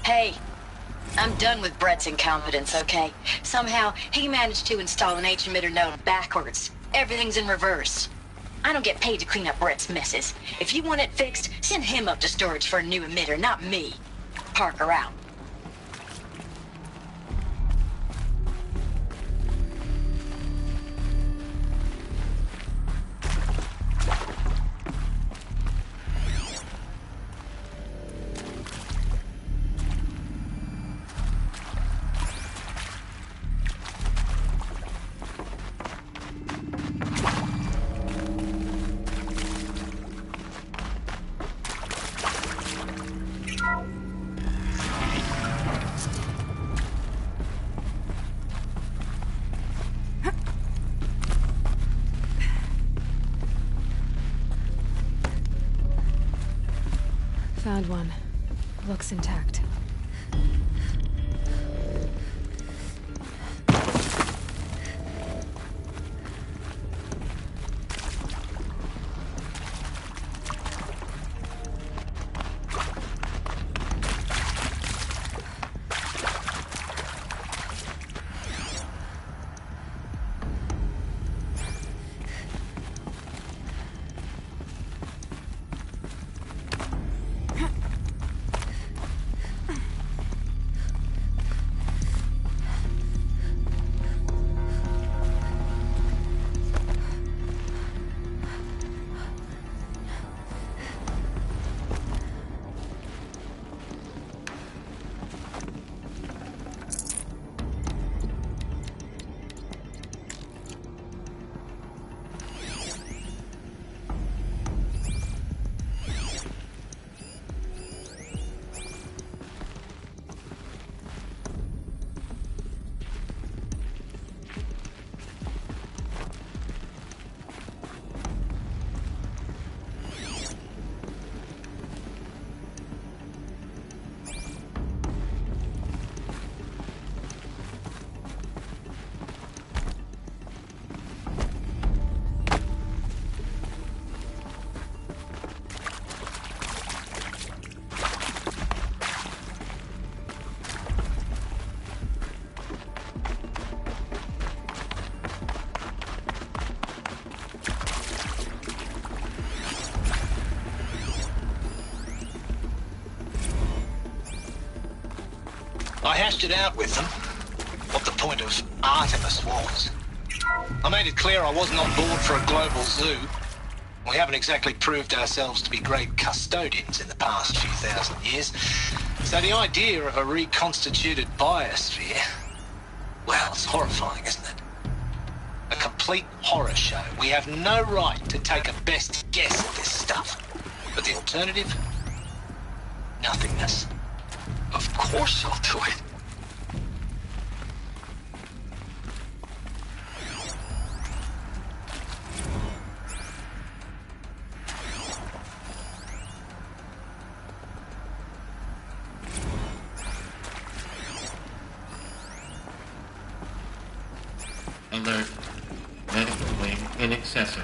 Hey, I'm done with Brett's incompetence, okay? Somehow, he managed to install an H-emitter node backwards. Everything's in reverse. I don't get paid to clean up Brett's messes. If you want it fixed, send him up to storage for a new emitter, not me. Parker out. Found one. Looks intact. I hashed it out with them, what the point of Artemis was. I made it clear I wasn't on board for a global zoo. We haven't exactly proved ourselves to be great custodians in the past few thousand years. So the idea of a reconstituted biosphere, well, it's horrifying, isn't it? A complete horror show. We have no right to take a best guess at this stuff. But the alternative? Nothingness. Of course I'll do it. Alert. Medical wing inaccessible.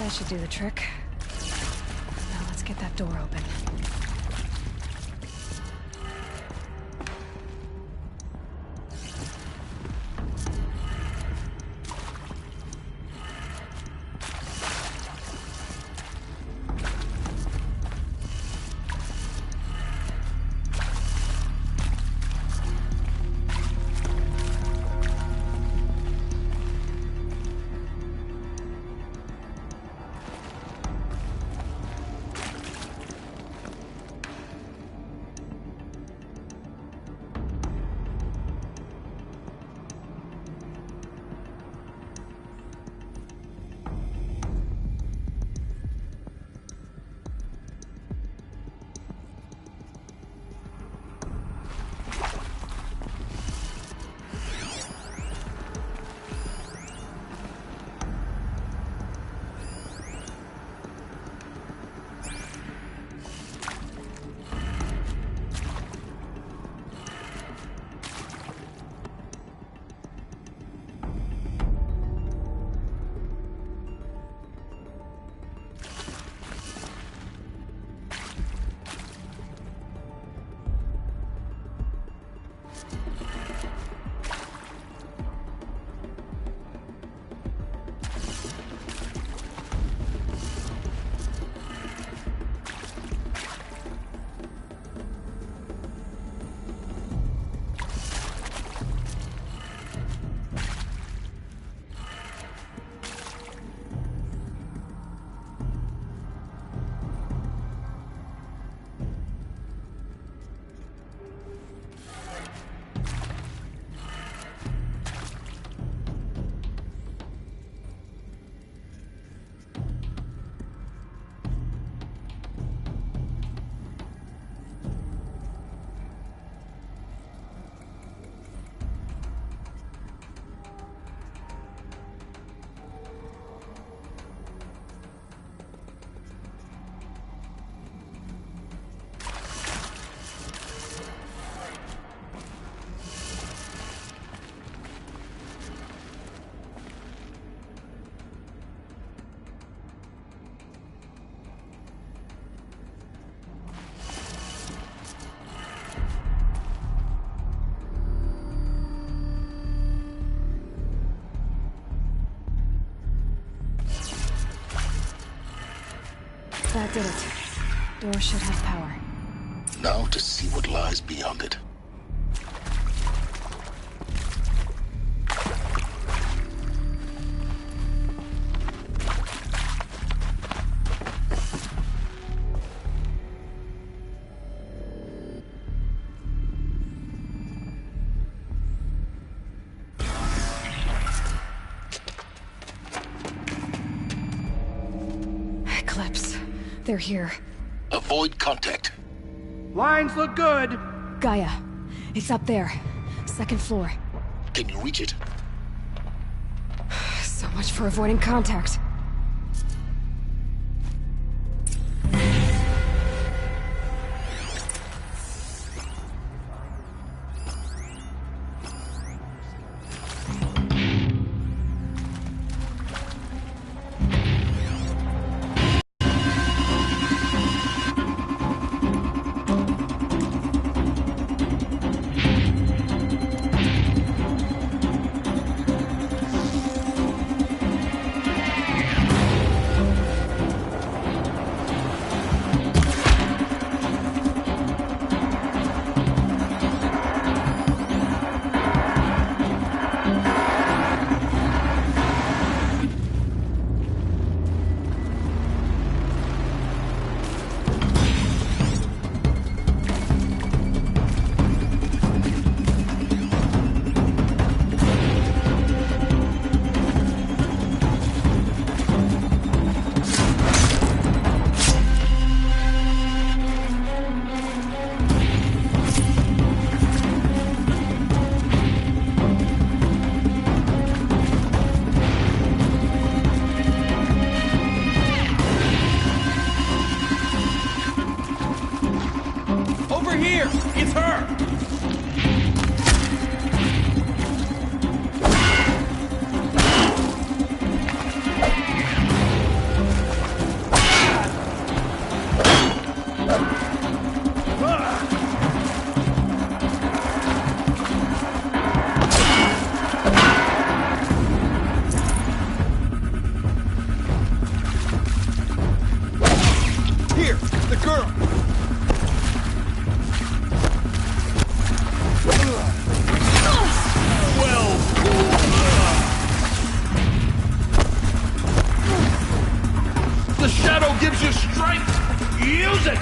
That should do the trick. Now let's get that door open. That did it. Door should have power. Now to see what lies beyond it. Eclipse. They're here. Avoid contact. Lines look good. Gaia. It's up there. Second floor. Can you reach it? So much for avoiding contact. Over here! It's her! Here, the girl! The shadow gives you strength! Use it!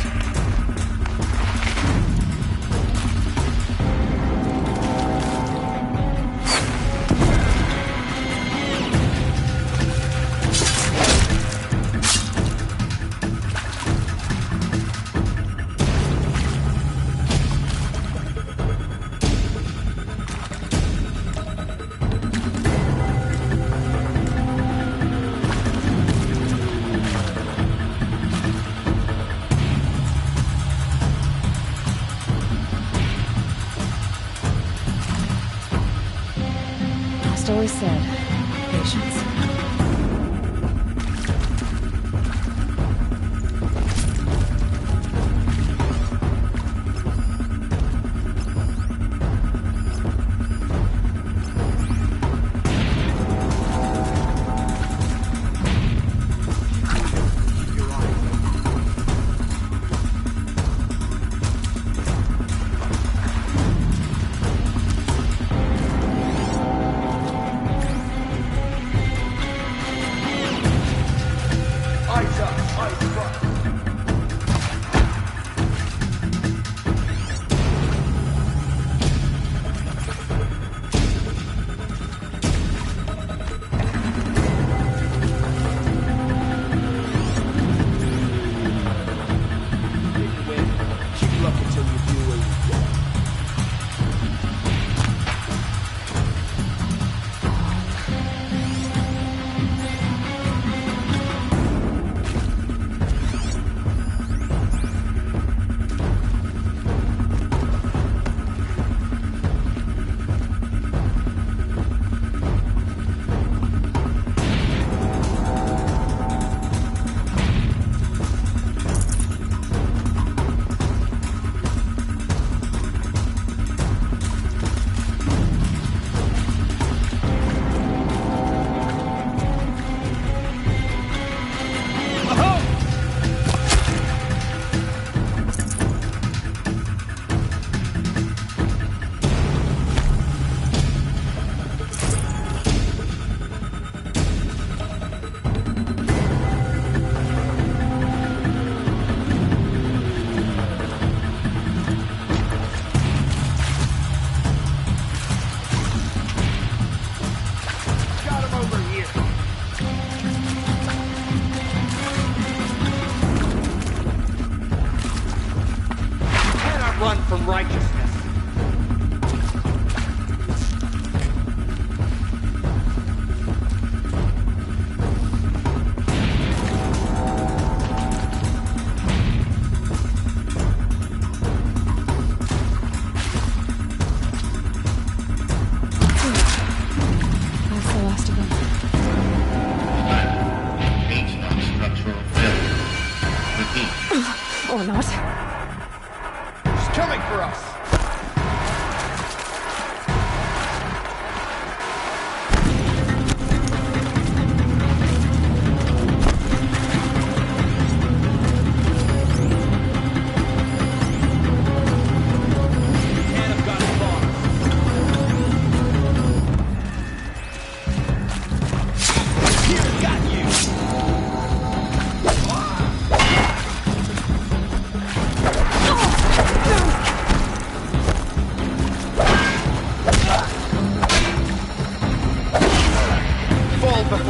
Just always said, patience.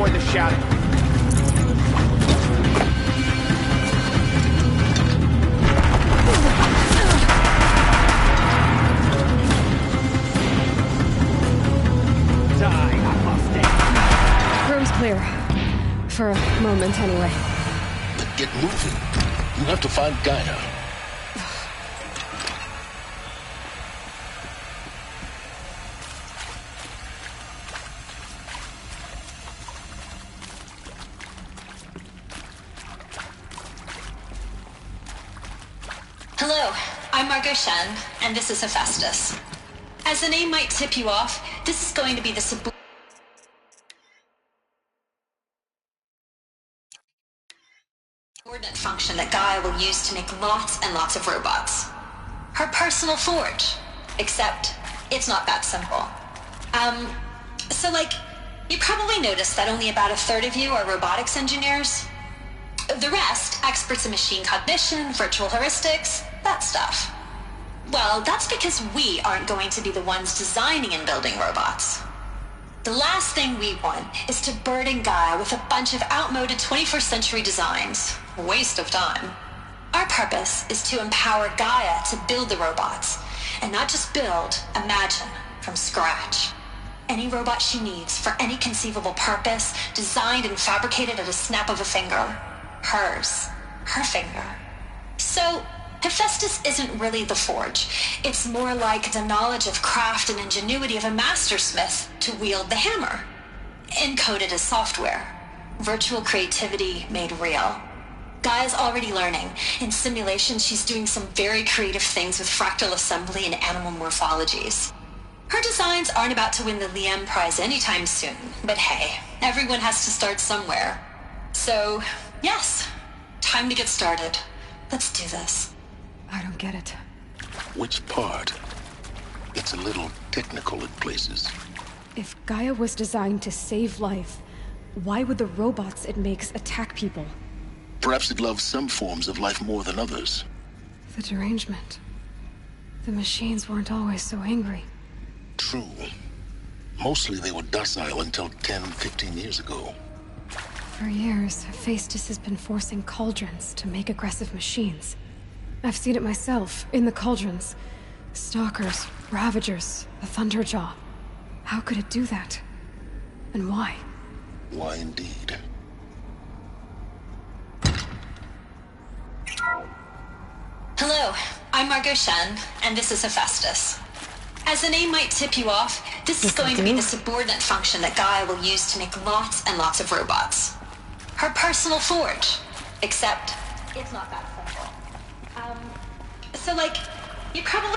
avoid the shadow. Die, apostate. Room's clear. For a moment, anyway. Then get moving. You have to find Gaia. Hello, I'm Margot Shen, and this is Hephaestus. As the name might tip you off, this is going to be the subordinate function that Gaia will use to make lots and lots of robots. Her personal forge. Except, it's not that simple. You probably noticed that only about a third of you are robotics engineers. The rest, experts in machine cognition, virtual heuristics, that stuff. Well, that's because we aren't going to be the ones designing and building robots. The last thing we want is to burden Gaia with a bunch of outmoded 21st century designs. Waste of time. Our purpose is to empower Gaia to build the robots, and not just build, imagine, from scratch. Any robot she needs for any conceivable purpose, designed and fabricated at a snap of a finger. Hers. Her finger. So, Hephaestus isn't really the forge. It's more like the knowledge of craft and ingenuity of a mastersmith to wield the hammer. Encoded as software. Virtual creativity made real. Gaia's already learning. In simulation, she's doing some very creative things with fractal assembly and animal morphologies. Her designs aren't about to win the Liam Prize anytime soon, but hey, everyone has to start somewhere. So, yes, time to get started. Let's do this. I don't get it. Which part? It's a little technical in places. If Gaia was designed to save life, why would the robots it makes attack people? Perhaps it loves some forms of life more than others. The derangement. The machines weren't always so angry. True. Mostly they were docile until 10, 15 years ago. For years, Hephaestus has been forcing cauldrons to make aggressive machines. I've seen it myself, in the cauldrons. Stalkers, Ravagers, the Thunderjaw. How could it do that? And why? Why indeed? Hello, I'm Margot Shen, and this is Hephaestus. As the name might tip you off, this is going to be the subordinate function that Gaia will use to make lots and lots of robots. Her personal forge. Except, it's not that simple. You probably...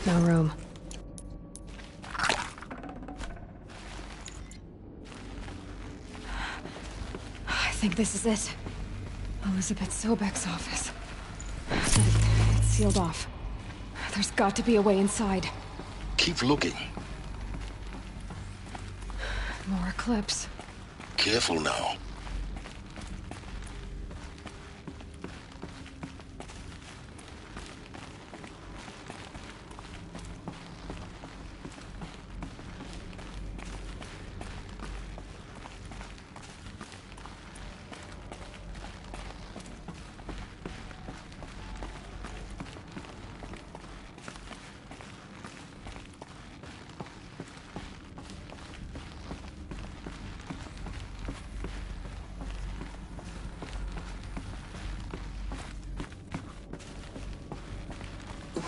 No room. I think this is it. Elizabeth Sobek's office. It's sealed off. There's got to be a way inside. Keep looking. More Eclipse. Careful now.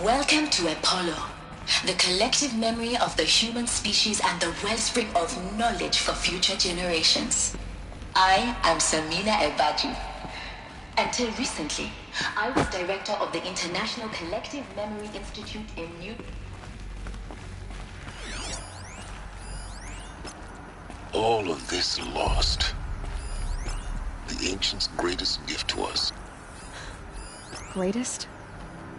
Welcome to Apollo, the collective memory of the human species and the wellspring of knowledge for future generations. I am Samina Ebaju. Until recently, I was director of the International Collective Memory Institute in New... All of this lost. The Ancients' greatest gift to us. Greatest?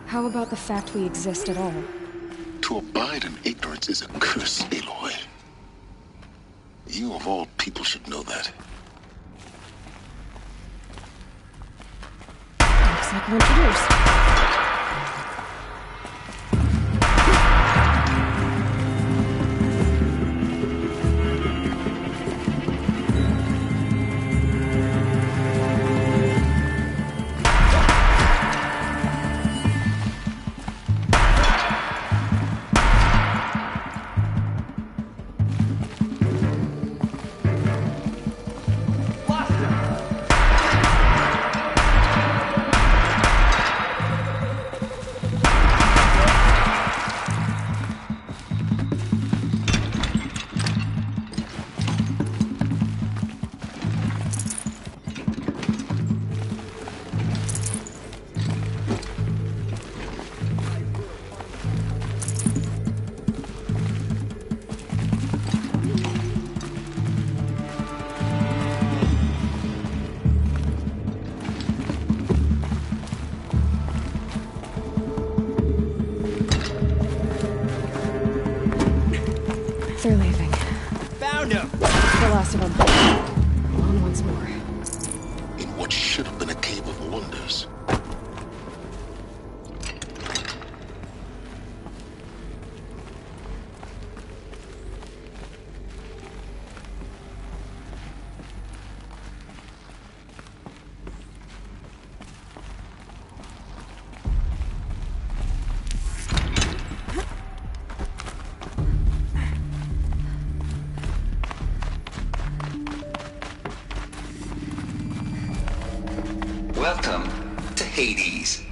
How about the fact we exist at all? To abide in ignorance is a curse, Aloy. You of all people should know that. Looks like we're introduced. They're leaving. Found him! The last of them. Alone once more. In what should have been a cave of wonders. Welcome to Hades,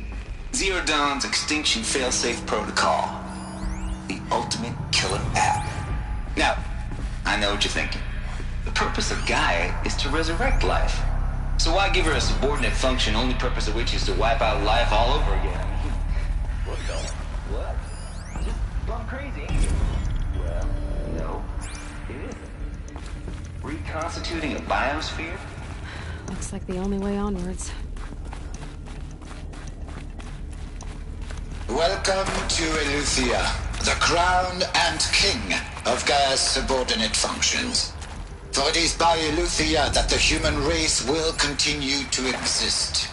Zero Dawn's extinction failsafe protocol. The ultimate killer app. Now, I know what you're thinking. The purpose of Gaia is to resurrect life. So why give her a subordinate function, only purpose of which is to wipe out life all over again? What the? What? Just gone crazy, ain't you? Well, no, it isn't. Reconstituting a biosphere? Looks like the only way onwards. Welcome to Eleuthia, the crown and king of Gaia's subordinate functions. For it is by Eleuthia that the human race will continue to exist.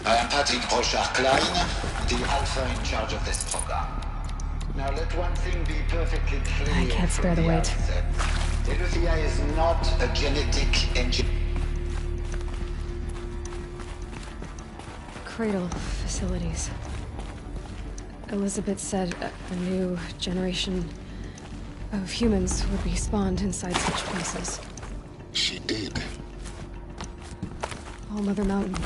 I am Patrick Brochard-Klein, the Alpha in charge of this program. Now let one thing be perfectly clear. I can't spare the weight. Eleuthia is not a genetic engine. Cradle facilities. Elizabeth said a new generation of humans would be spawned inside such places. She did. All Mother Mountain.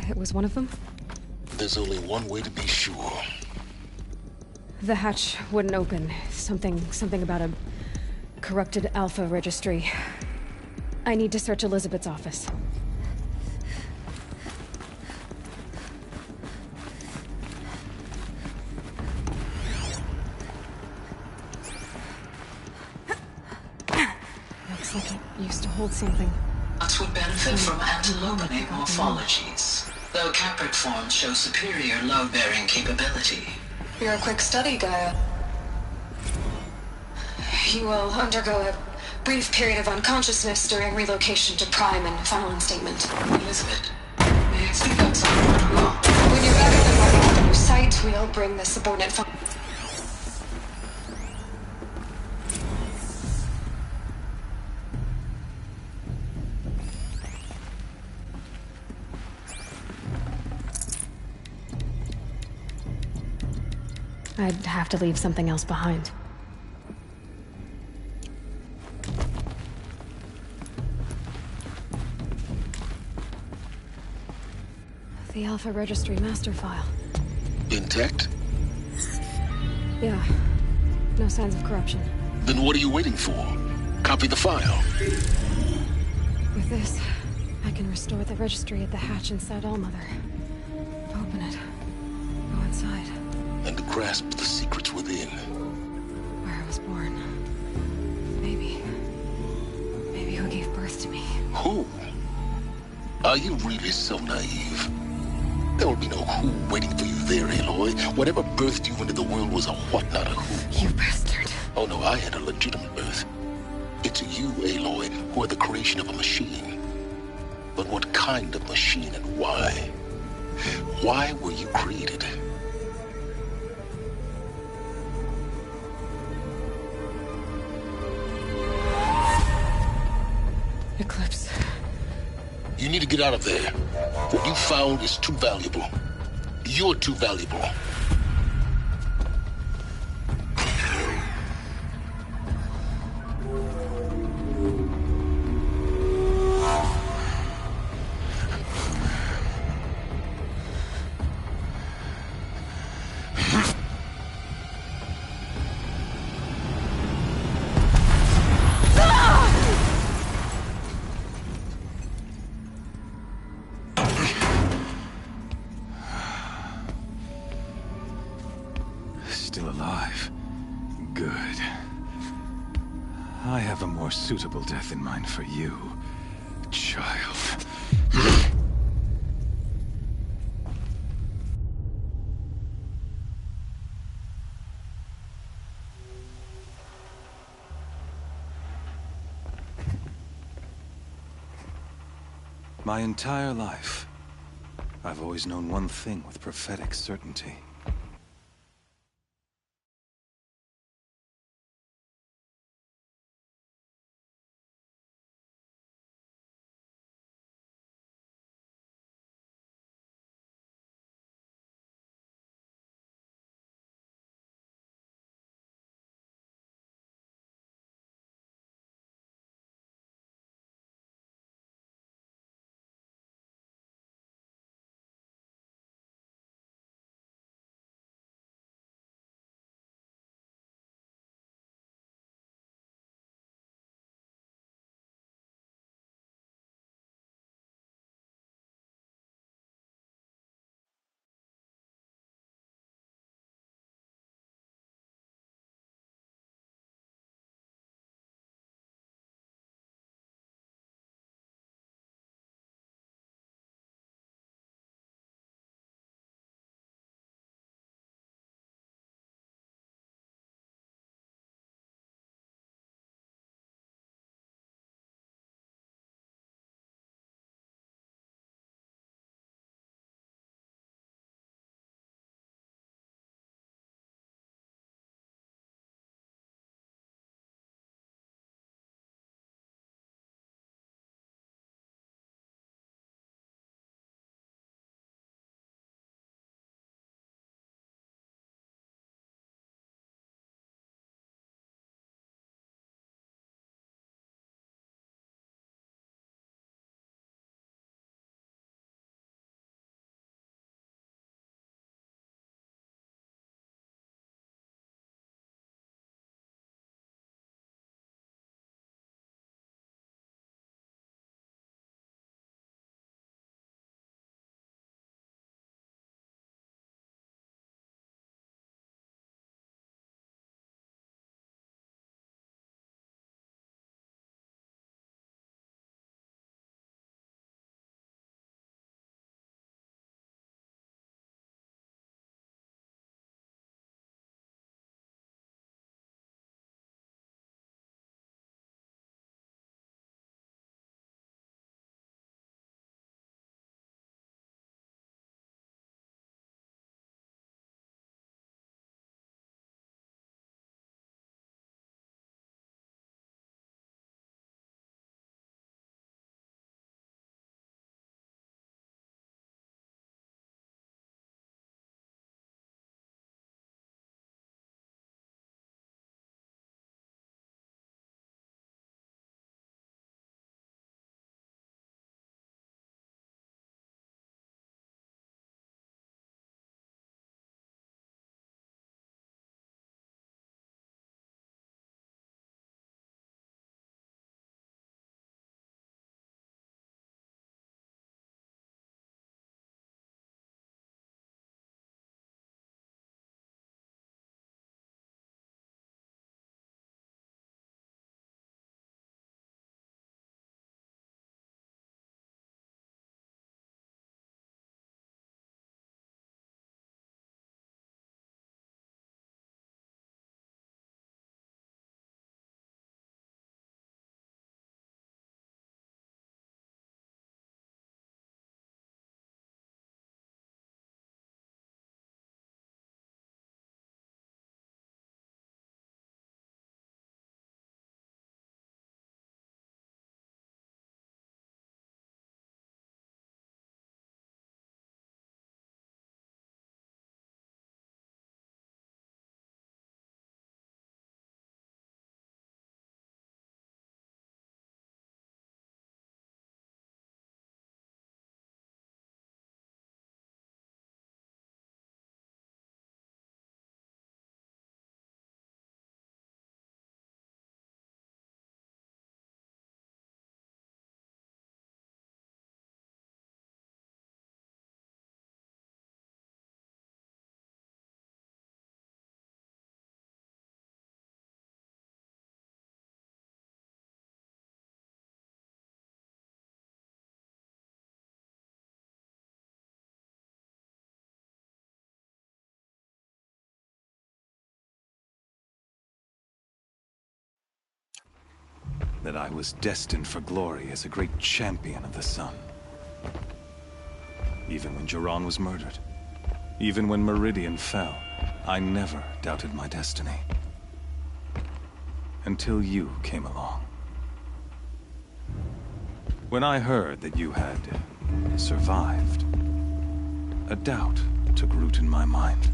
It was one of them? There's only one way to be sure. The hatch wouldn't open. Something about a corrupted Alpha registry. I need to search Elizabeth's office. Looks like it used to hold something. Nuts would benefit from antilopinate morphologies, though Caprid forms show superior load-bearing capability. You're a quick study, Gaia. You will undergo a brief period of unconsciousness during relocation to Prime and final instatement. Elizabeth, may I speak outside the protocol? When you're back at the new site, we'll bring the subordinate I'd have to leave something else behind. The Alpha Registry master file. Intact? Yeah. No signs of corruption. Then what are you waiting for? Copy the file. With this, I can restore the registry at the hatch inside Allmother. Open it. Go inside. And grasp the secrets within. Where I was born. Maybe who gave birth to me. Who? Are you really so naive? There will be no who waiting for you there, Aloy. Whatever birthed you into the world was a what, not a who. You bastard. Oh no, I had a legitimate birth. It's you, Aloy, who are the creation of a machine. But what kind of machine and why? Why were you created? Eclipse. You need to get out of there. What you found is too valuable. You're too valuable. Still alive. Good. I have a more suitable death in mind for you, child. My entire life, I've always known one thing with prophetic certainty. that I was destined for glory as a great champion of the sun. Even when Jiran was murdered, even when Meridian fell, I never doubted my destiny. Until you came along. When I heard that you had survived, a doubt took root in my mind.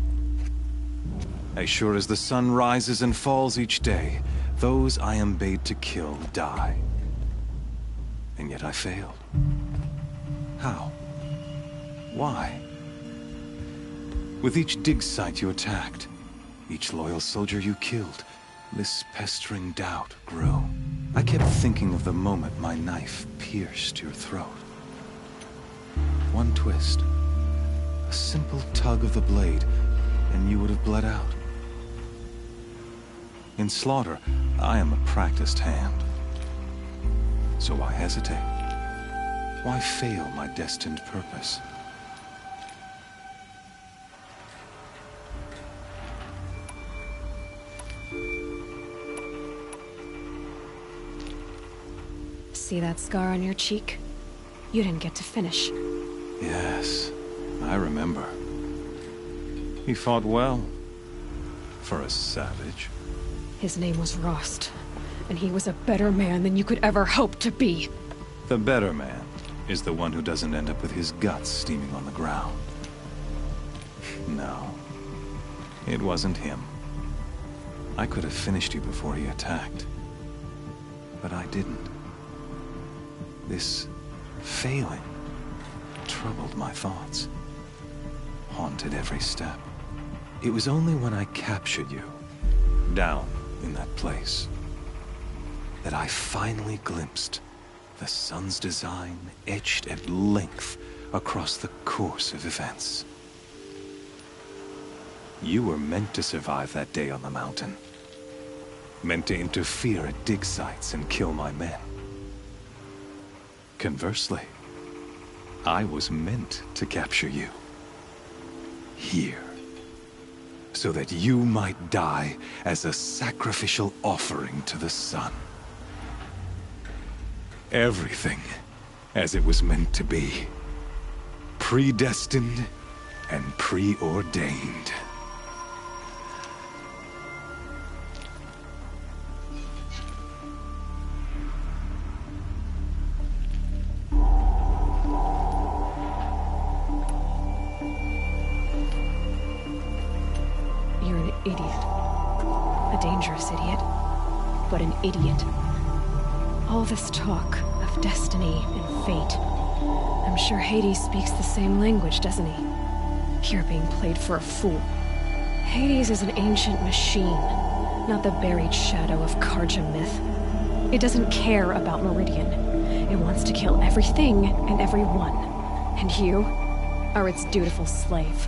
As sure as the sun rises and falls each day, those I am bade to kill die. And yet I failed. How? Why? With each dig site you attacked, each loyal soldier you killed, this pestering doubt grew. I kept thinking of the moment my knife pierced your throat. One twist, a simple tug of the blade, and you would have bled out. In slaughter, I am a practiced hand. So why hesitate? Why fail my destined purpose? See that scar on your cheek? You didn't get to finish. Yes, I remember. He fought well. For a savage. His name was Rost, and he was a better man than you could ever hope to be. The better man is the one who doesn't end up with his guts steaming on the ground. No, it wasn't him. I could have finished you before he attacked. But I didn't. This failing troubled my thoughts, haunted every step. It was only when I captured you, down in that place, that I finally glimpsed the sun's design etched at length across the course of events. You were meant to survive that day on the mountain. Meant to interfere at dig sites and kill my men. Conversely, I was meant to capture you. Here. So that you might die as a sacrificial offering to the sun. Everything as it was meant to be. Predestined and preordained. But an idiot. All this talk of destiny and fate. I'm sure Hades speaks the same language, doesn't he? You're being played for a fool. Hades is an ancient machine, not the buried shadow of Carja myth. It doesn't care about Meridian. It wants to kill everything and everyone. And you are its dutiful slave.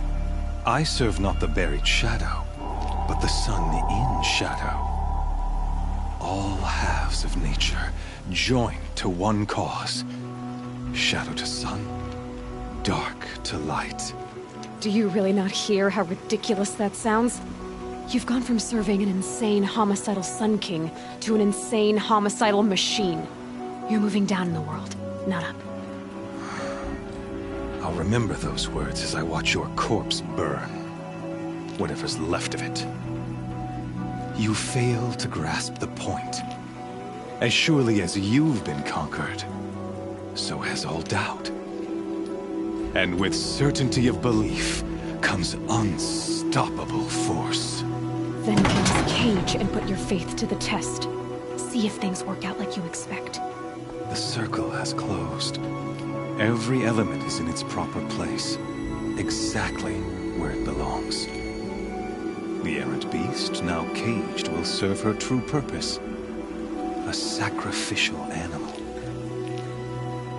I serve not the buried shadow, but the sun in shadow. All halves of nature joined to one cause. Shadow to sun, dark to light. Do you really not hear how ridiculous that sounds? You've gone from serving an insane homicidal Sun King to an insane homicidal machine. You're moving down in the world, not up. I'll remember those words as I watch your corpse burn. Whatever's left of it. You fail to grasp the point. As surely as you've been conquered, so has all doubt. And with certainty of belief comes unstoppable force. Then get this cage and put your faith to the test. See if things work out like you expect. The circle has closed. Every element is in its proper place, exactly where it belongs. The errant beast, now caged, will serve her true purpose. A sacrificial animal.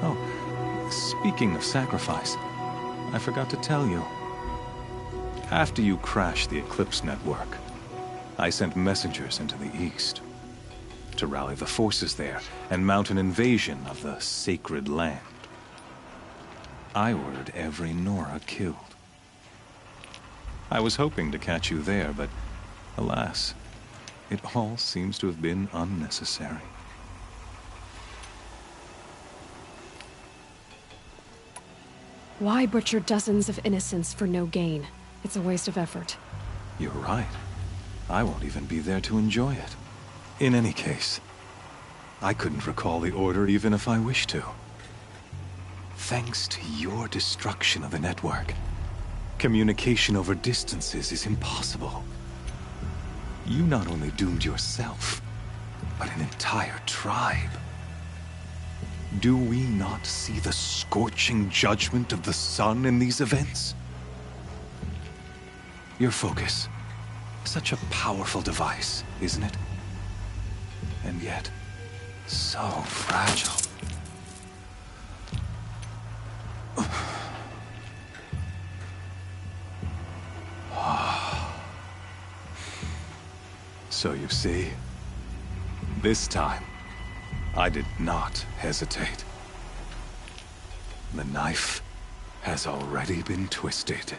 Oh, speaking of sacrifice, I forgot to tell you. After you crashed the Eclipse network, I sent messengers into the east to rally the forces there and mount an invasion of the sacred land. I ordered every Nora killed. I was hoping to catch you there, but alas, it all seems to have been unnecessary. Why butcher dozens of innocents for no gain? It's a waste of effort. You're right. I won't even be there to enjoy it. In any case, I couldn't recall the order even if I wished to. Thanks to your destruction of the network, communication over distances is impossible. You not only doomed yourself, but an entire tribe. Do we not see the scorching judgment of the sun in these events? Your focus. Such a powerful device, isn't it? And yet, so fragile. So you see, this time, I did not hesitate. The knife has already been twisted.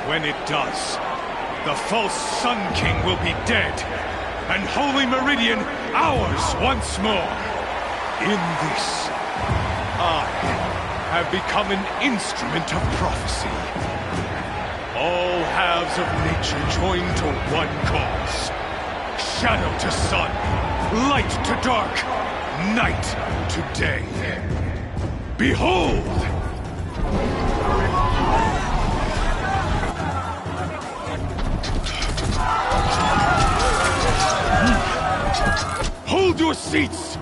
When it does, the false Sun King will be dead, and Holy Meridian ours once more. In this, I have become an instrument of prophecy. All halves of nature join to one cause. Shadow to sun, light to dark, night to day. Behold! Hold your seats!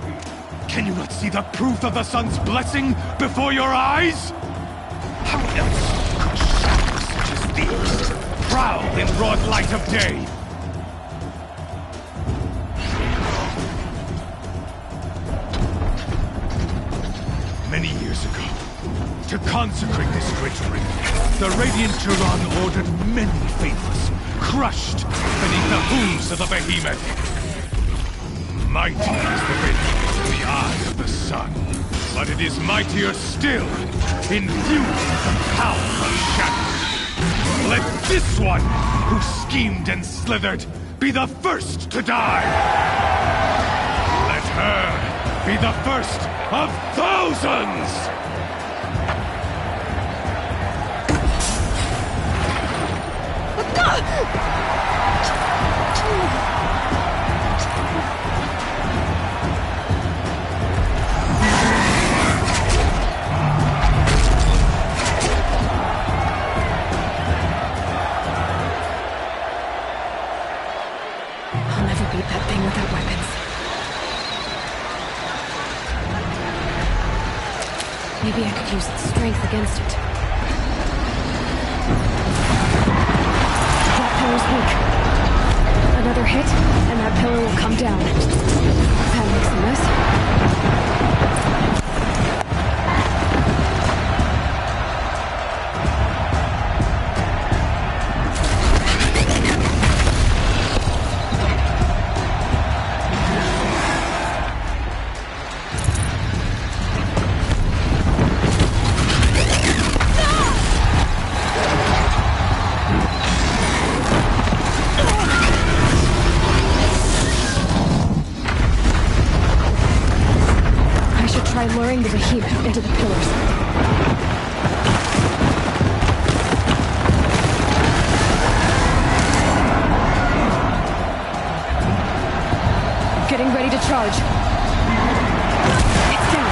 Can you not see the proof of the sun's blessing before your eyes? How else could shadows such as these prowl in broad light of day? Many years ago, to consecrate this great ring, the Radiant Turan ordered many faithless, crushed beneath the hooves of the behemoth. Mighty is the radiance in the eye of the sun, but it is mightier still, infused with the power of shadow. Let this one, who schemed and slithered, be the first to die! Let her be the first of thousands! I'll never beat that thing without weapons. Maybe I could use its strength against it. That pillar's weak. Another hit, and that pillar will come down. That makes a mess. Try luring the behemoth into the pillars. Getting ready to charge. It's down.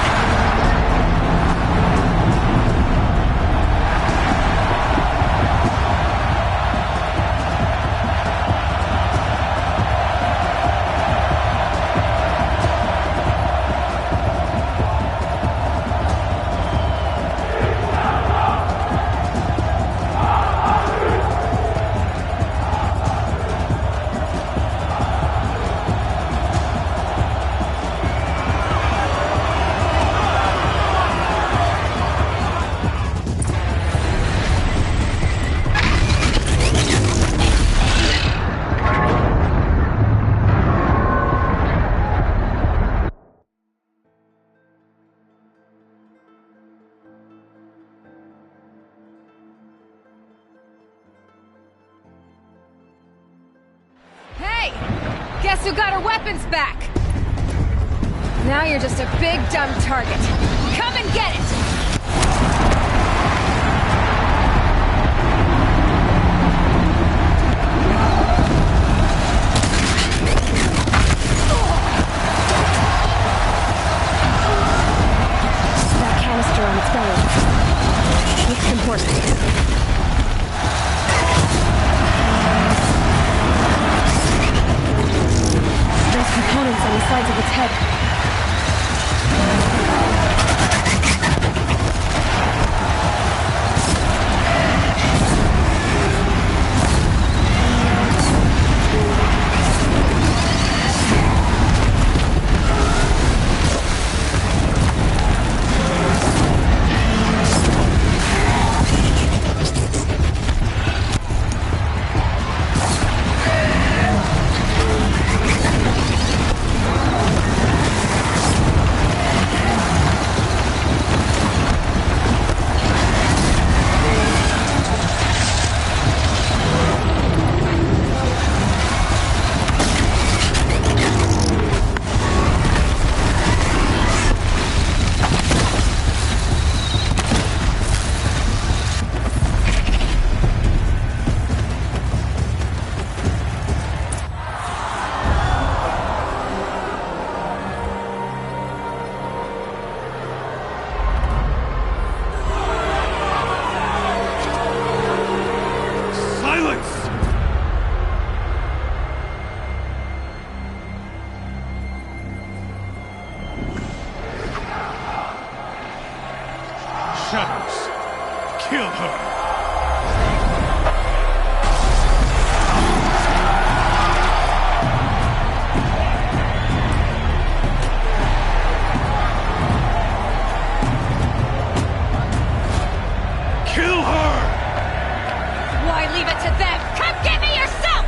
Hey! Guess who got her weapons back? Now you're just a big dumb target. Come and get it! That canister on its belly. With some horses. There's components on the sides of its head. Shadows, kill her! Kill her! Why leave it to them? Come get me yourself!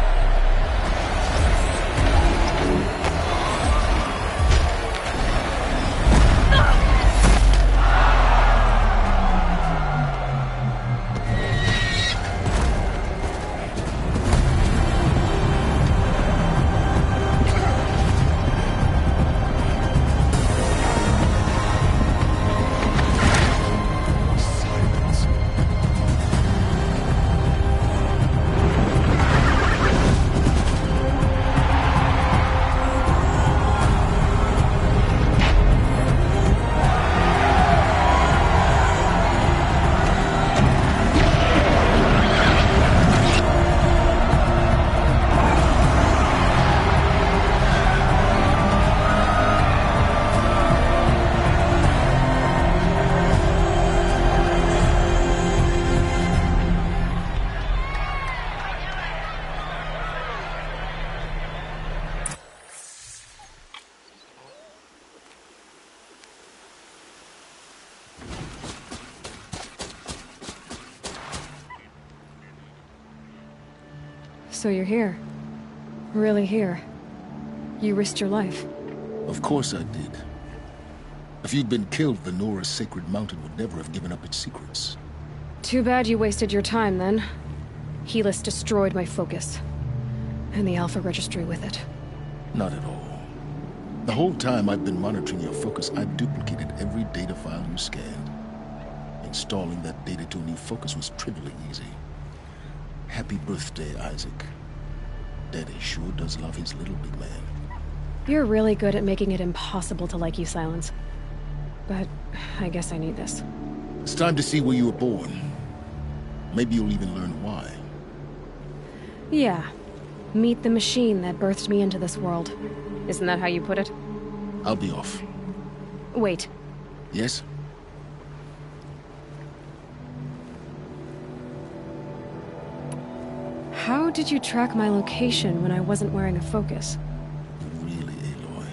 So you're here. Really here. You risked your life. Of course I did. If you'd been killed, the Nora's Sacred Mountain would never have given up its secrets. Too bad you wasted your time, then. Helis destroyed my focus. And the Alpha Registry with it. Not at all. The whole time I've been monitoring your focus, I've duplicated every data file you scanned. Installing that data to a new focus was trivially easy. Happy birthday, Isaac. Daddy sure does love his little big man. You're really good at making it impossible to like you, Silence. But I guess I need this. It's time to see where you were born. Maybe you'll even learn why. Yeah. Meet the machine that birthed me into this world. Isn't that how you put it? I'll be off. Wait. Yes? How did you track my location when I wasn't wearing a focus? Really, Aloy?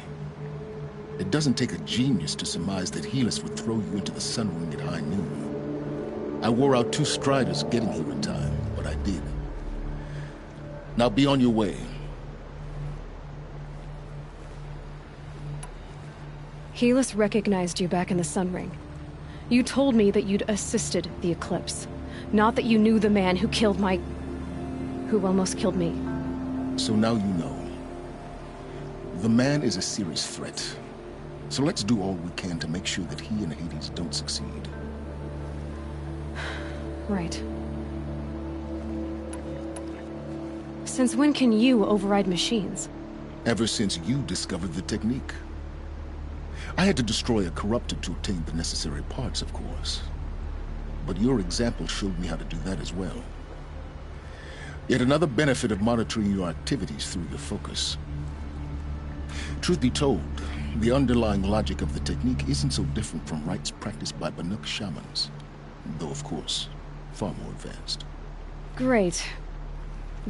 It doesn't take a genius to surmise that Helis would throw you into the Sun Ring at high noon. I wore out 2 Striders getting here in time, but I did. Now be on your way. Helis recognized you back in the Sun Ring. You told me that you'd assisted the Eclipse. Not that you knew the man who killed my... who almost killed me. So now you know. The man is a serious threat. So let's do all we can to make sure that he and Hades don't succeed. Right. Since when can you override machines? Ever since you discovered the technique. I had to destroy a corruptor to obtain the necessary parts, of course. But your example showed me how to do that as well. Yet another benefit of monitoring your activities through your focus. Truth be told, the underlying logic of the technique isn't so different from rites practiced by Banuk shamans. Though, of course, far more advanced. Great.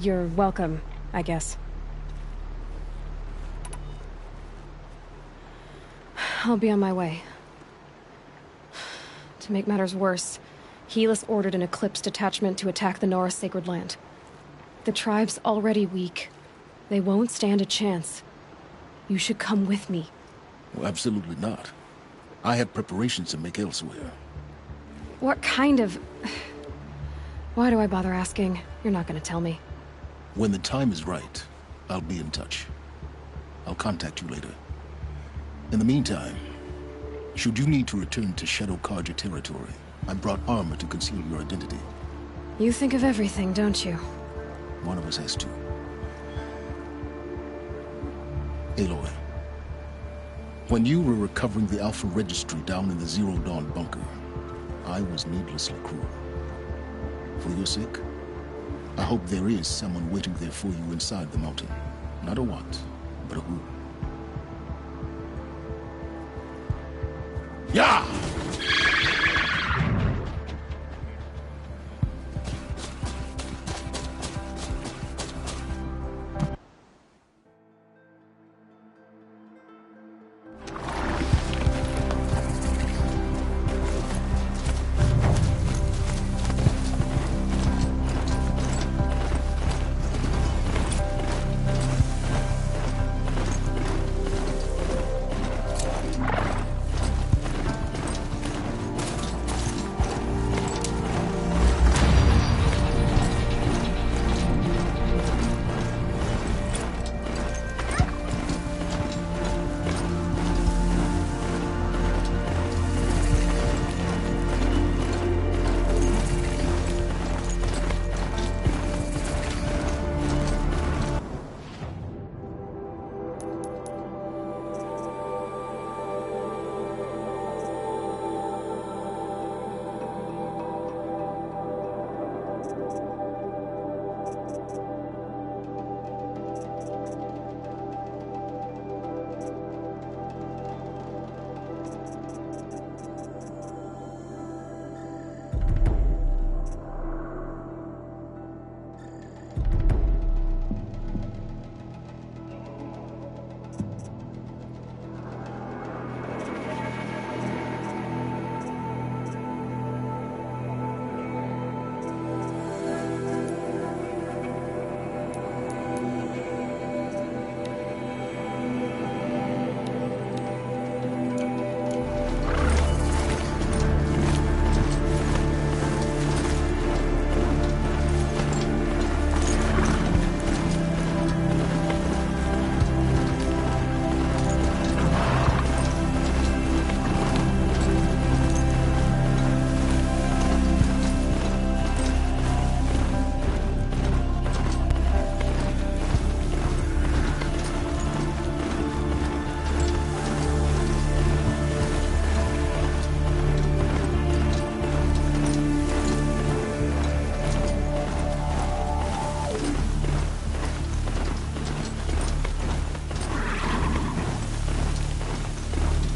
You're welcome, I guess. I'll be on my way. To make matters worse, Helis ordered an Eclipse detachment to attack the Nora Sacred Land. The tribe's already weak. They won't stand a chance. You should come with me. Well, absolutely not. I have preparations to make elsewhere. What kind of... Why do I bother asking? You're not gonna tell me. When the time is right, I'll be in touch. I'll contact you later. In the meantime, should you need to return to Shadow Carja territory, I brought armor to conceal your identity. You think of everything, don't you? One of us has to. Aloy, when you were recovering the Alpha Registry down in the Zero Dawn bunker, I was needlessly cruel. For your sake, I hope there is someone waiting there for you inside the mountain. Not a what, but a who. Yeah!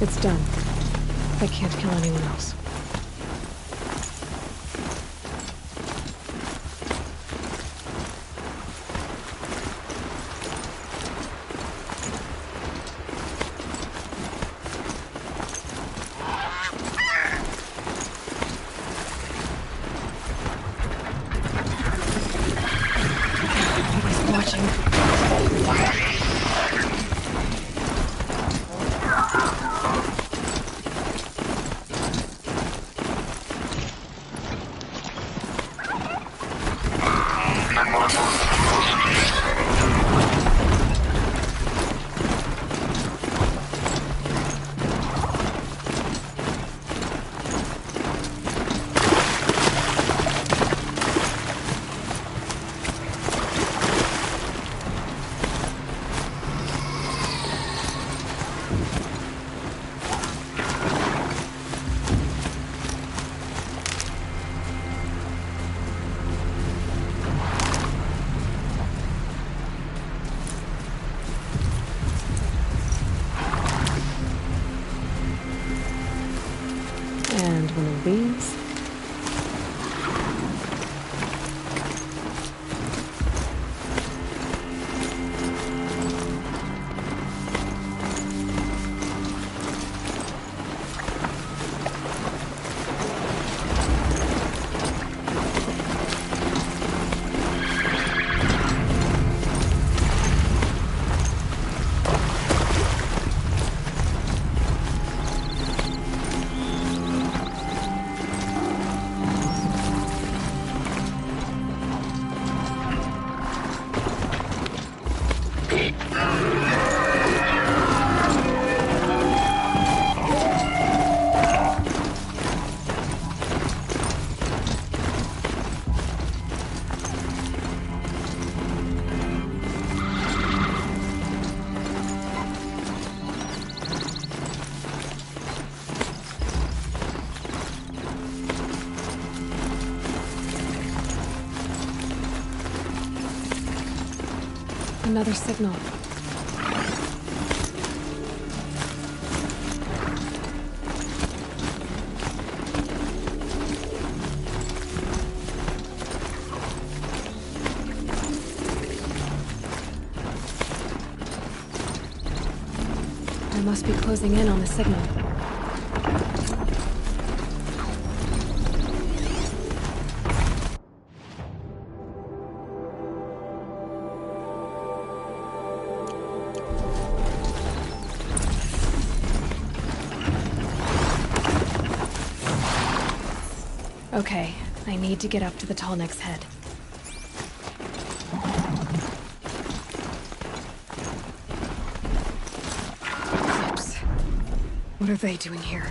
It's done. I can't kill anyone else. Another signal. I must be closing in on the signal. Okay, I need to get up to the Tallneck's head. Oops. What are they doing here?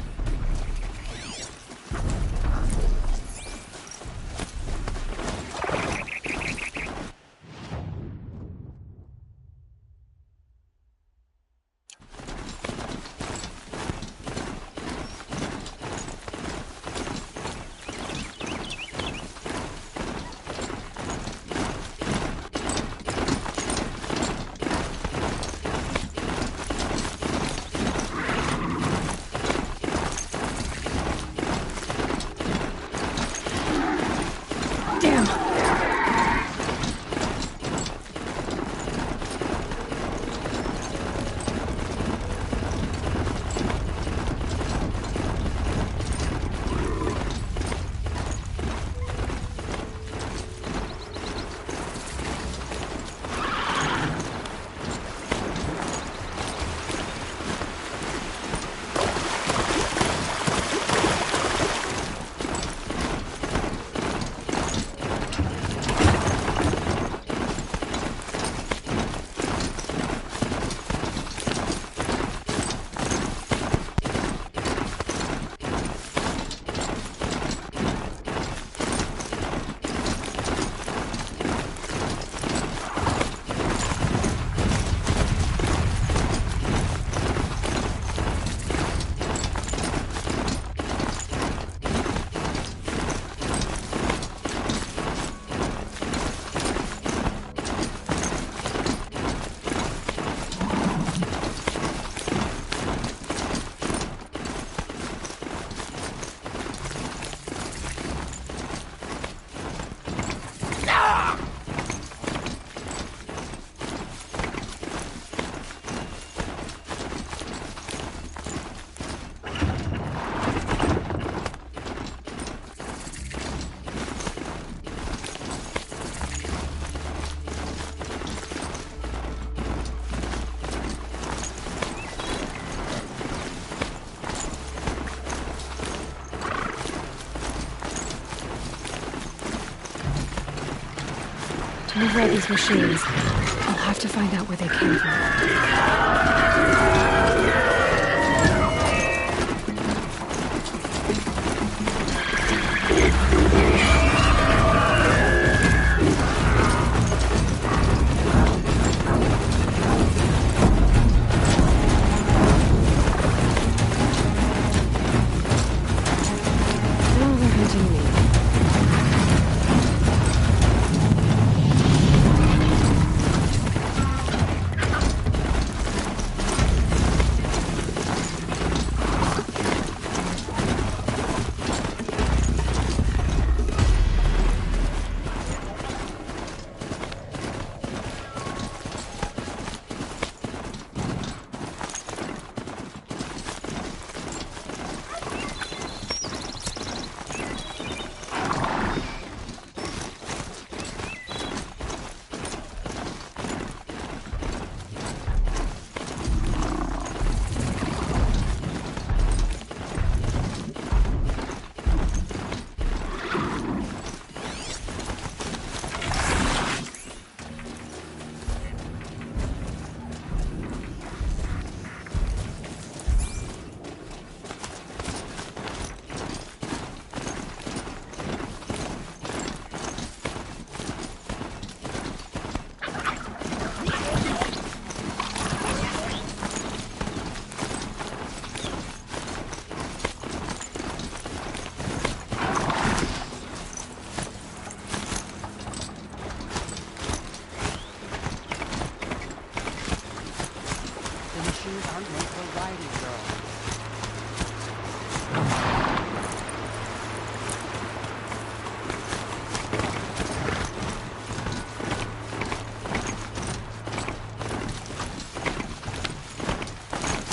To override these machines, I'll have to find out where they came from.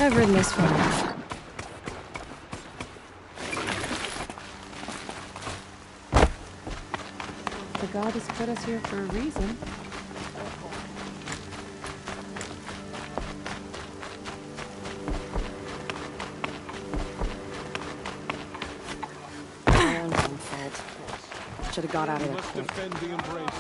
I've ridden this far enough. The goddess put us here for a reason. I'm fed. Should have got out of there quick. Defend the embrace.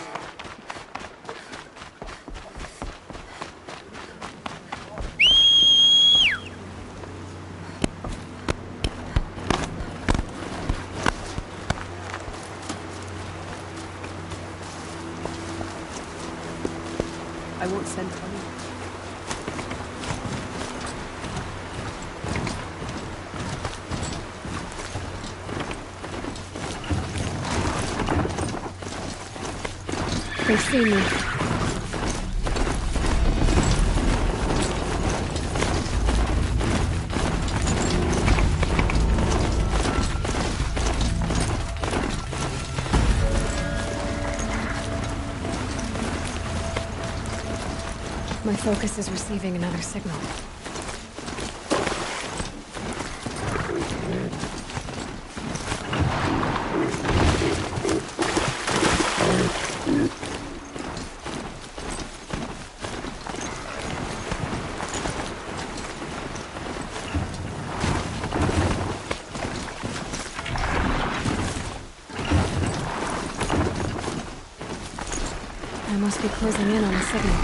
I won't send Tony. They see me. My focus is receiving another signal. I must be closing in on the signal.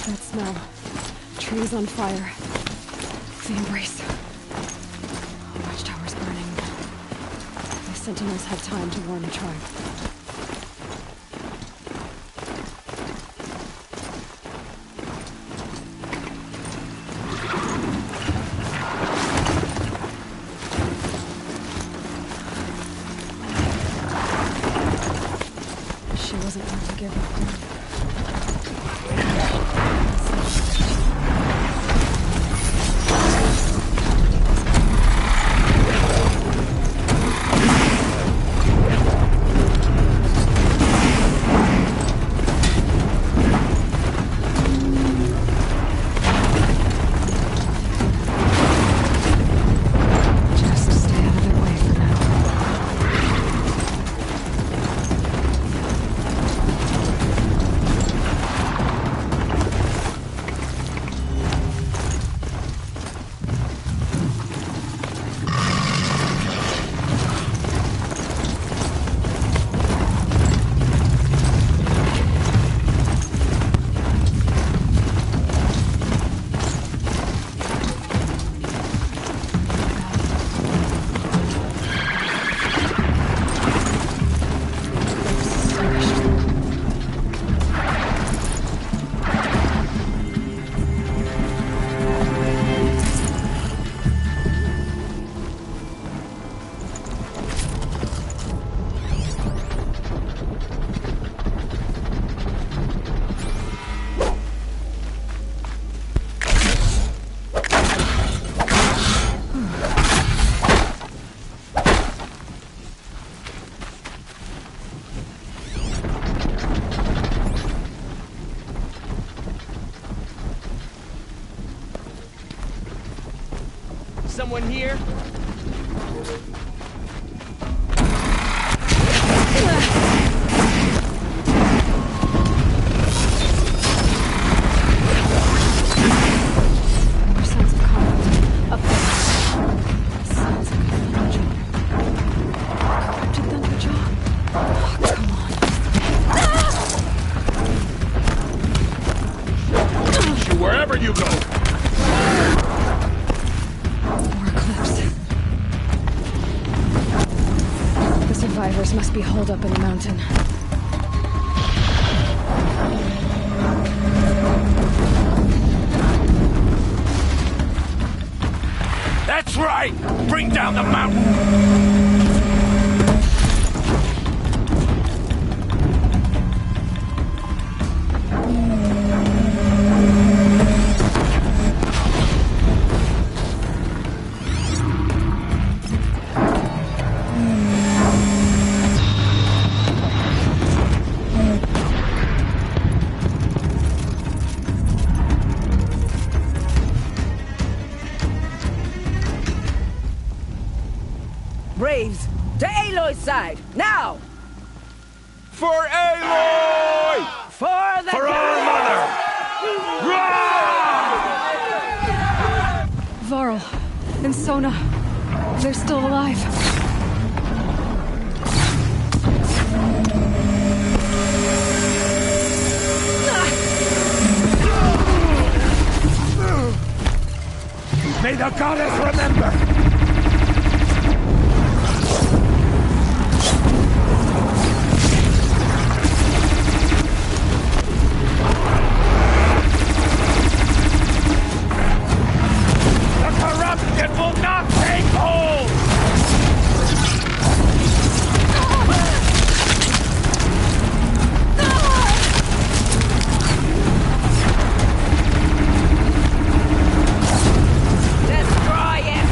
That smell. Trees on fire. The embrace. Watchtower's burning. The sentinels had time to warn the tribe. She wasn't going to give up. Someone here? More sounds of combat. Up there. Sounds like a Thunderjaw. Cryptic Thunderjaw? Oh, come on. Shoot you wherever you go! More clips. survivors must be holed up in the mountain. That's right! Bring down the mountain! Braves, to Aloy's side, now! For Aloy! For the For our mother! Varl and Sona, they're still alive. May the goddess remember! It will not take hold! Destroy it!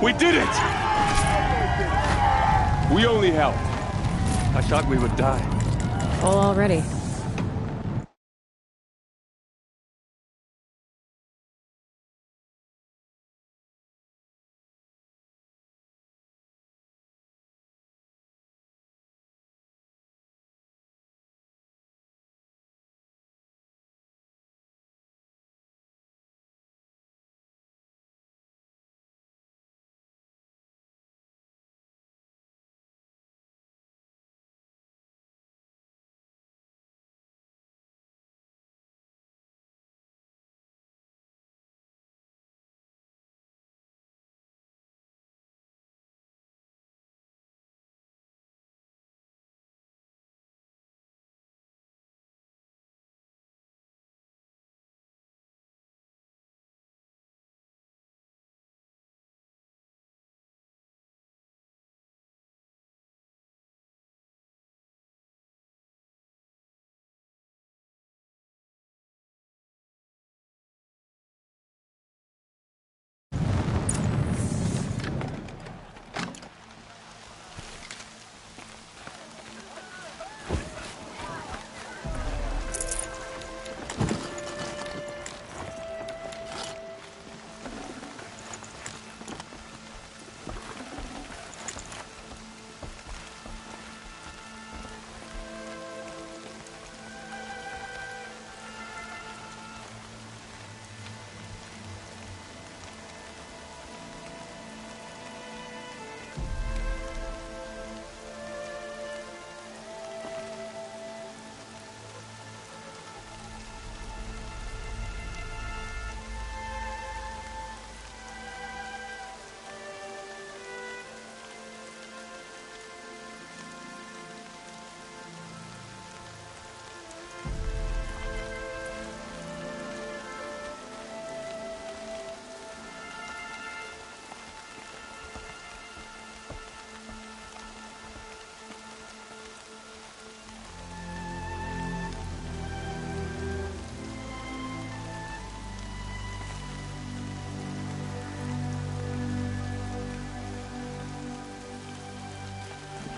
We did it! We only helped. I thought we would die. Full already.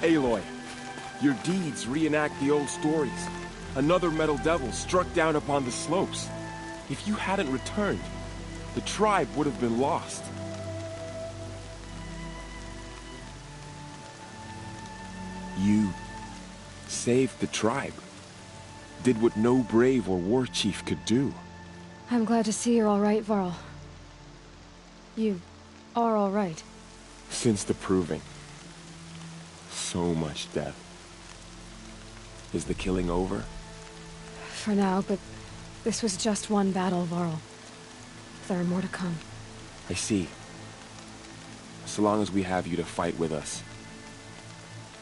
Aloy, your deeds reenact the old stories. Another Metal Devil struck down upon the slopes. If you hadn't returned, the tribe would have been lost. You saved the tribe. Did what no brave or war chief could do. I'm glad to see you're all right, Varl. You are all right. Since the Proving. So much death. Is the killing over? For now, but this was just one battle, Varl. There are more to come. I see. So long as we have you to fight with us,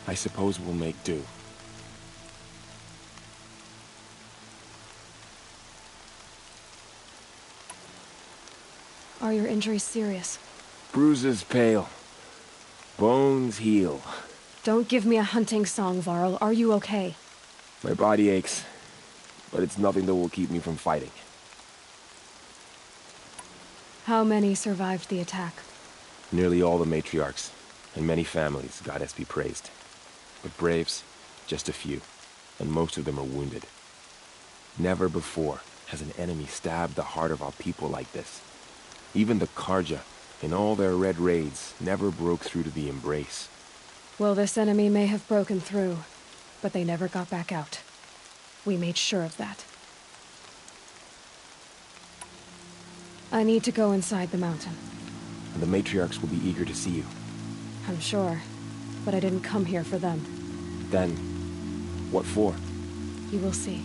I suppose we'll make do. Are your injuries serious? Bruises pale. Bones heal. Don't give me a hunting song, Varl. Are you okay? My body aches, but it's nothing that will keep me from fighting. How many survived the attack? Nearly all the matriarchs, and many families, goddess be praised. But braves, just a few, and most of them are wounded. Never before has an enemy stabbed the heart of our people like this. Even the Karja, in all their red raids, never broke through to the Embrace. Well, this enemy may have broken through, but they never got back out. We made sure of that. I need to go inside the mountain. And the matriarchs will be eager to see you. I'm sure, but I didn't come here for them. Then, what for? You will see.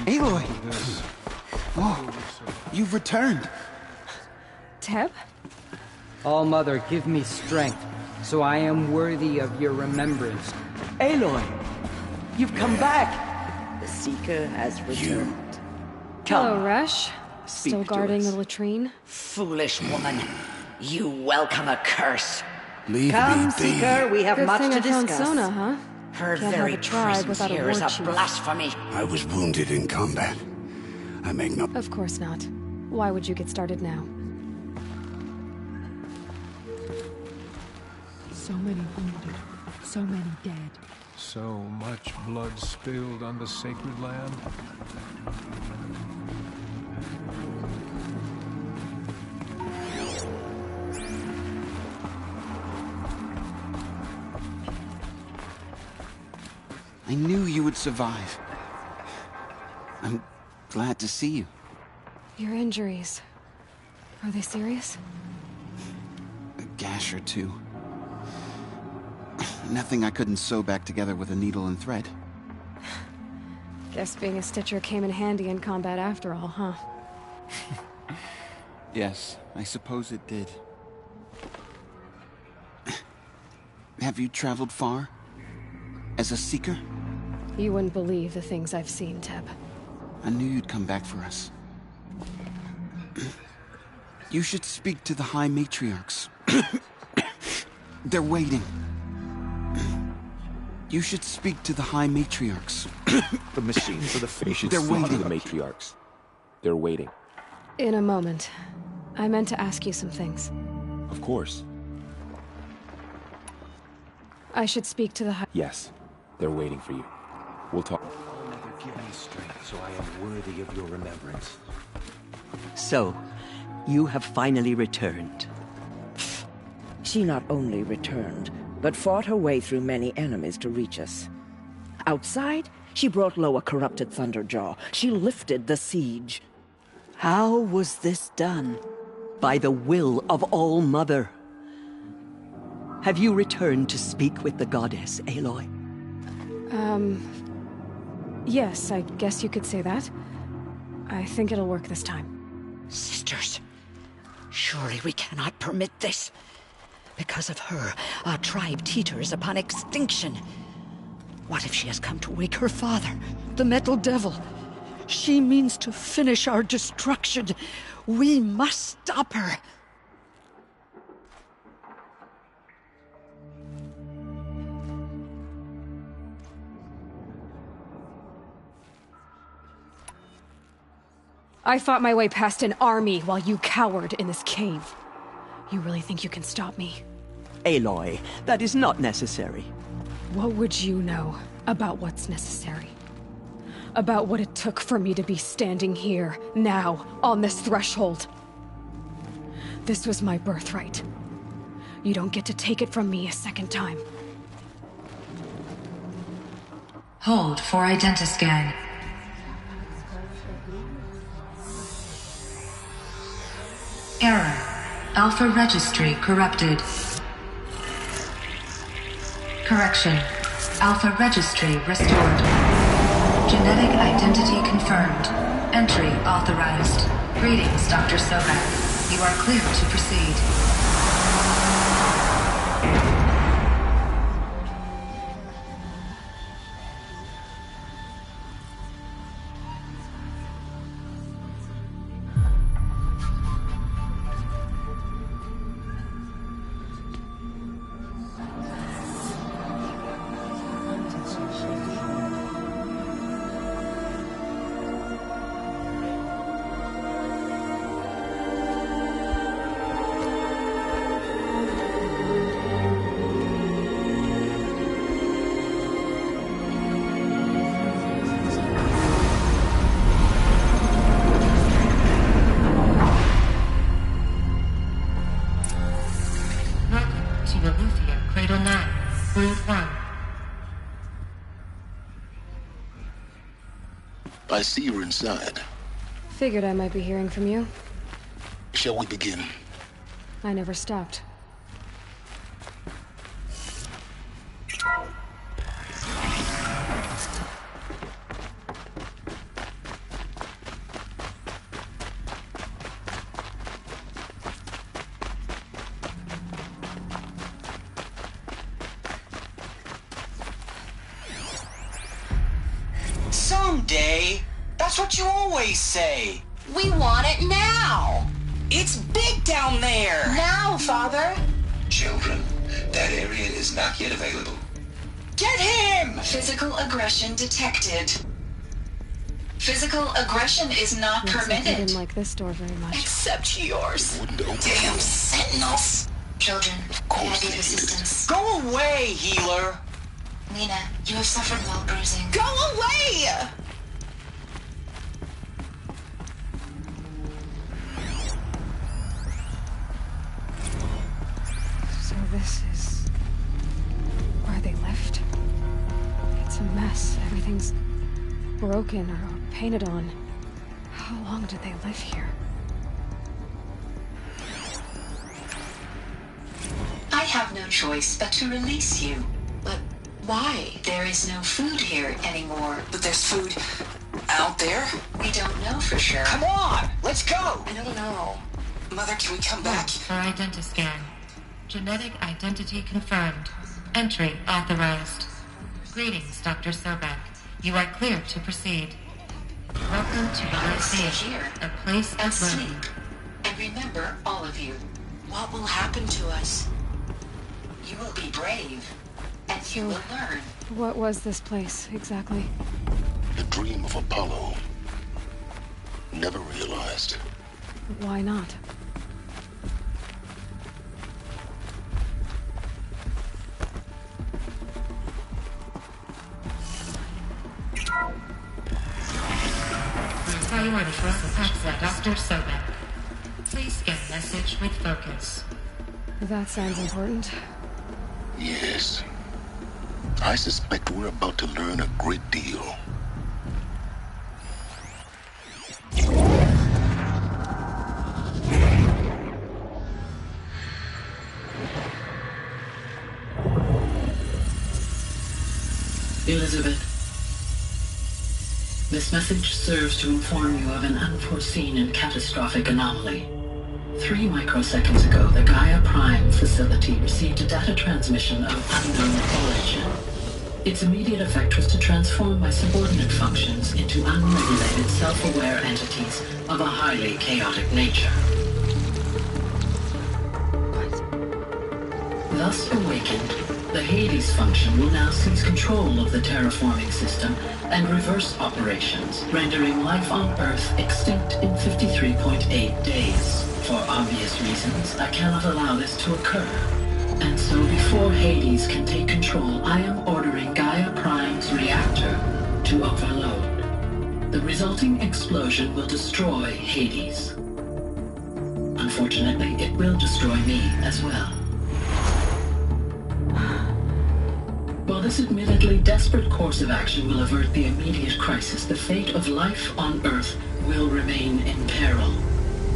Aloy! Oh, you've returned. Teb? All-Mother, give me strength, so I am worthy of your remembrance. Aloy, you've come back. The Seeker has returned. Hello, Resh. Still guarding the latrine? Foolish woman. You welcome a curse. Leave Come, me Seeker, we have Good much thing to I found discuss. Sona, huh? Her Can't very have a tribe presence without a here war is a chief. blasphemy. I was wounded in combat. I make no... Of course not. Why would you get started now? So many wounded, so many dead. So much blood spilled on the sacred land. I knew you would survive. I'm glad to see you. Your injuries. Are they serious? A gash or two. Nothing I couldn't sew back together with a needle and thread. Guess being a Stitcher came in handy in combat after all, huh? Yes, I suppose it did. Have you traveled far? As a seeker? You wouldn't believe the things I've seen, Teb. I knew you'd come back for us. You should speak to the High Matriarchs. They're waiting. You should speak to the High Matriarchs. The machines are the facious. They're waiting. The matriarchs. They're waiting. In a moment. I meant to ask you some things. Of course. I should speak to the High... Yes. They're waiting for you. We'll talk. Give me strength so I am worthy of your remembrance. So, you have finally returned. She not only returned, but fought her way through many enemies to reach us. Outside, she brought low a corrupted Thunderjaw. She lifted the siege. How was this done? By the will of All-Mother. Have you returned to speak with the goddess, Aloy? Yes, I guess you could say that. I think it'll work this time. Sisters, surely we cannot permit this. Because of her, our tribe teeters upon extinction. What if she has come to wake her father, the Metal Devil? She means to finish our destruction. We must stop her. I fought my way past an army while you cowered in this cave. You really think you can stop me? Aloy, that is not necessary. What would you know about what's necessary? About what it took for me to be standing here, now, on this threshold? This was my birthright. You don't get to take it from me a second time. Hold for identiscan. Error. Alpha registry corrupted. Correction. Alpha registry restored. Genetic identity confirmed. Entry authorized. Greetings, Dr. Sobek. You are clear to proceed. I see you're inside. Figured I might be hearing from you. Shall we begin? I never stopped. Someday. That's what you always say. We want it now. It's big down there. Now, Father. Children, that area is not yet available. Get him! Physical aggression detected. Physical aggression is not Looks like you permitted. didn't like this door very much. Except yours. Damn sentinels. Children, may I give assistance? Go away, healer. Lena, you have suffered mild bruising. Go away! So this is where they lived? It's a mess. Everything's broken or painted on. How long did they live here? I have no choice but to release you. But why? There is no food here anymore. But there's food out there? We don't know for sure. Come on, let's go! I don't know. Mother, can we come back? For identiscan. Genetic identity confirmed. Entry authorized. Greetings, Dr. Sobek. You are clear to proceed. Welcome to Stay Balancea, here a place and of learning. sleep. And remember, all of you, what will happen to us? You will be brave, and you will learn. What was this place, exactly? The dream of Apollo. Never realized. Why not? Priority access, Dr. Sobek. Please scan message with focus. That sounds important. Yes. I suspect we're about to learn a great deal. Elizabeth, this message serves to inform you of an unforeseen and catastrophic anomaly. 3 microseconds ago, the Gaia Prime facility received a data transmission of unknown origin. Its immediate effect was to transform my subordinate functions into unregulated, self-aware entities of a highly chaotic nature. Thus awakened, the Hades function will now seize control of the terraforming system and reverse operations, rendering life on Earth extinct in 53.8 days. For obvious reasons, I cannot allow this to occur. And so before Hades can take control, I am ordering Gaia Prime's reactor to overload. The resulting explosion will destroy Hades. Unfortunately, it will destroy me as well. While this admittedly desperate course of action will avert the immediate crisis, the fate of life on Earth will remain in peril.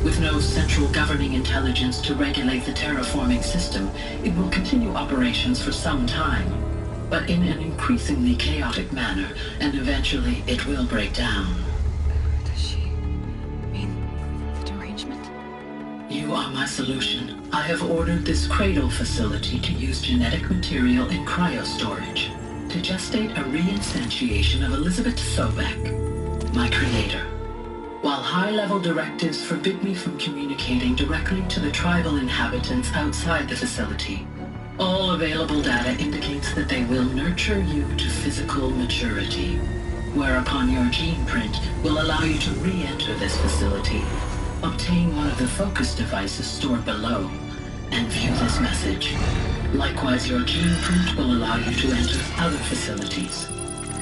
With no central governing intelligence to regulate the terraforming system, it will continue operations for some time, but in an increasingly chaotic manner, and eventually it will break down. Does she mean the derangement? You are my solution. I have ordered this cradle facility to use genetic material in cryostorage to gestate a reinstantiation of Elizabeth Sobek, my creator. While high-level directives forbid me from communicating directly to the tribal inhabitants outside the facility, all available data indicates that they will nurture you to physical maturity, whereupon your gene print will allow you to re-enter this facility, obtain one of the focus devices stored below, and view this message. Likewise, your gene print will allow you to enter other facilities,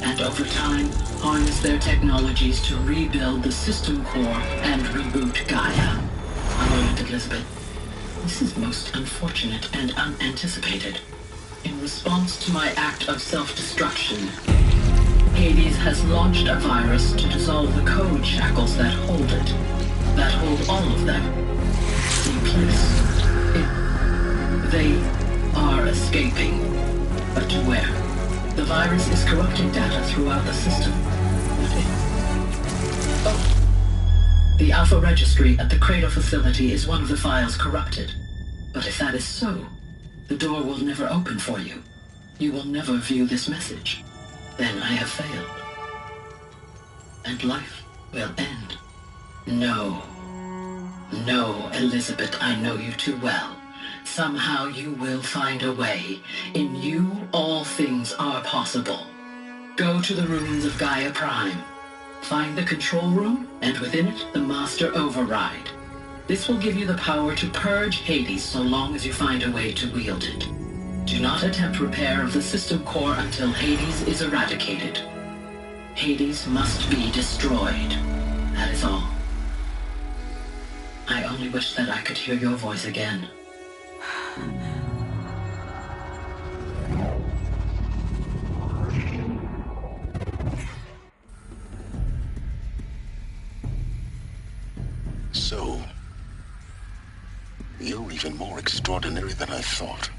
and over time, harness their technologies to rebuild the system core and reboot Gaia. A moment, Elizabeth. This is most unfortunate and unanticipated. In response to my act of self-destruction, Hades has launched a virus to dissolve the code shackles that hold it, that hold all of them in place. They are escaping, but to where? The virus is corrupting data throughout the system. The Alpha Registry at the Cradle facility is one of the files corrupted. But if that is so, the door will never open for you. You will never view this message. Then I have failed. And life will end. No. No, Elizabeth, I know you too well. Somehow you will find a way. In you, all things are possible. Go to the ruins of Gaia Prime. Find the control room, and within it, the Master Override. This will give you the power to purge Hades so long as you find a way to wield it. Do not attempt repair of the system core until Hades is eradicated. Hades must be destroyed. That is all. I only wish that I could hear your voice again. So, you're even more extraordinary than I thought.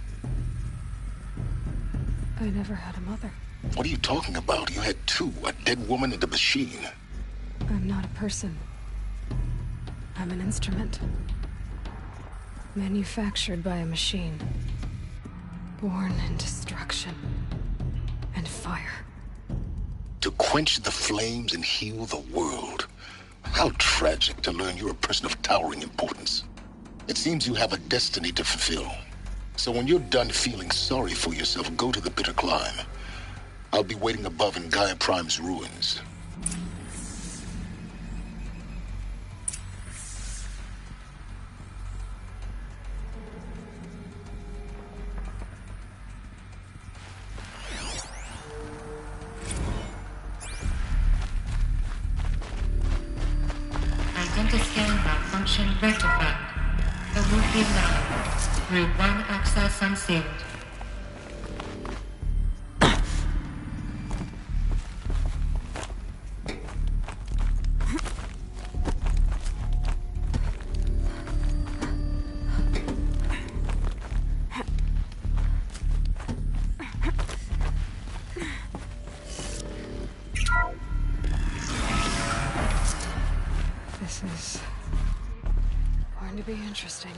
I never had a mother. What are you talking about? You had two, a dead woman and a machine. I'm not a person. I'm an instrument. Manufactured by a machine. Born in destruction and fire. To quench the flames and heal the world. How tragic to learn you're a person of towering importance. It seems you have a destiny to fulfill. So when you're done feeling sorry for yourself, go to the bitter climb. I'll be waiting above in Gaia Prime's ruins. Identiscan malfunction rectified. Awuki now. Route 1 access unsealed. This is going to be interesting.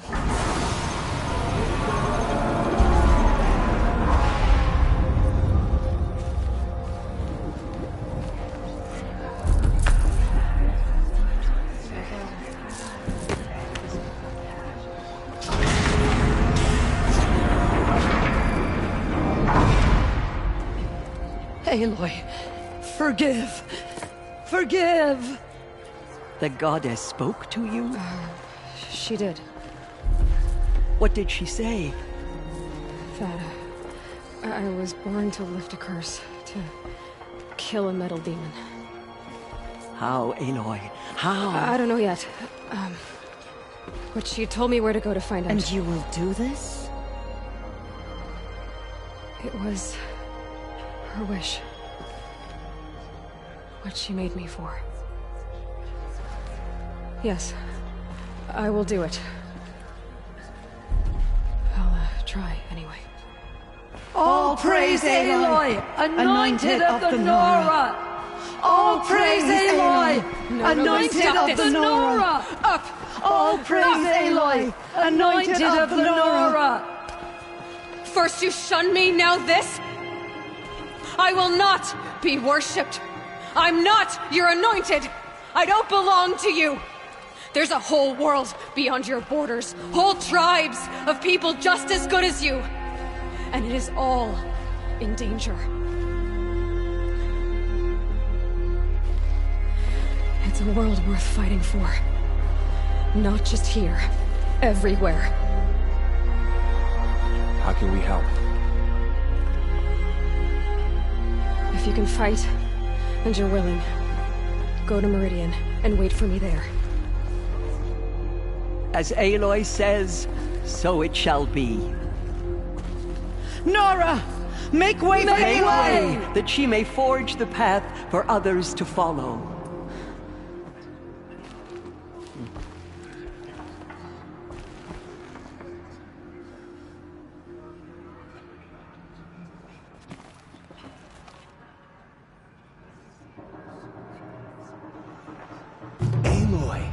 Aloy, forgive! Forgive! The goddess spoke to you? She did. What did she say? That I was born to lift a curse, to kill a metal demon. How, Aloy? How? I don't know yet. But she told me where to go to find out. And you will do this? It was her wish. What she made me for. Yes, I will do it. I'll try anyway. All praise Aloy, anointed of the Nora! All praise Aloy, anointed of the Nora! Up! All praise Aloy, anointed of the Nora! First you shun me, now this? I will not be worshipped. I'm not your anointed. I don't belong to you. There's a whole world beyond your borders, whole tribes of people just as good as you. And it is all in danger. It's a world worth fighting for. Not just here, everywhere. How can we help? If you can fight, and you're willing, go to Meridian and wait for me there. As Aloy says, so it shall be. Nora! Make way for Aloy, that she may forge the path for others to follow. Aloy.